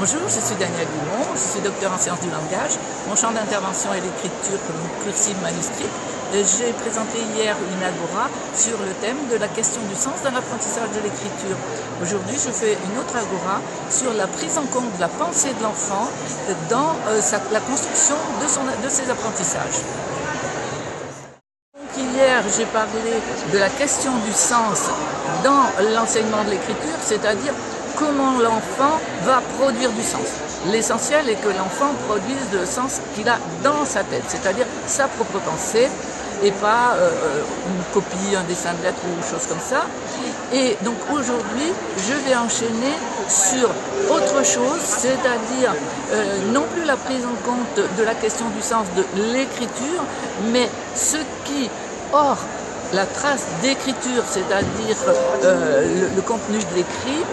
Bonjour, je suis Danielle Dumont, je suis docteur en sciences du langage. Mon champ d'intervention est l'écriture cursive manuscrite. J'ai présenté hier une agora sur le thème de la question du sens dans l'apprentissage de l'écriture. Aujourd'hui, je fais une autre agora sur la prise en compte de la pensée de l'enfant dans la construction de ses apprentissages. Hier, j'ai parlé de la question du sens dans l'enseignement de l'écriture, c'est-à-dire comment l'enfant va produire du sens. L'essentiel est que l'enfant produise le sens qu'il a dans sa tête, c'est-à-dire sa propre pensée, et pas une copie, un dessin de lettres ou chose comme ça. Et donc aujourd'hui, je vais enchaîner sur autre chose, c'est-à-dire non plus la prise en compte de la question du sens de l'écriture, mais ce qui, hors la trace d'écriture, c'est-à-dire le contenu de l'écrit,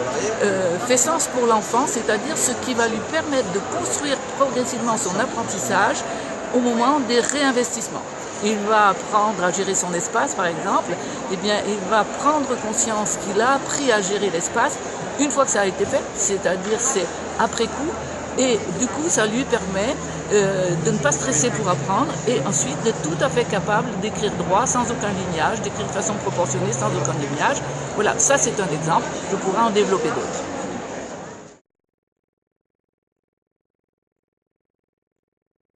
fait sens pour l'enfant, c'est-à-dire ce qui va lui permettre de construire progressivement son apprentissage au moment des réinvestissements. Il va apprendre à gérer son espace, par exemple, eh bien, il va prendre conscience qu'il a appris à gérer l'espace une fois que ça a été fait, c'est-à-dire c'est après coup, et du coup ça lui permet de ne pas stresser pour apprendre et ensuite d'être tout à fait capable d'écrire droit sans aucun lignage, d'écrire de façon proportionnée sans aucun lignage. Voilà, ça c'est un exemple, je pourrais en développer d'autres.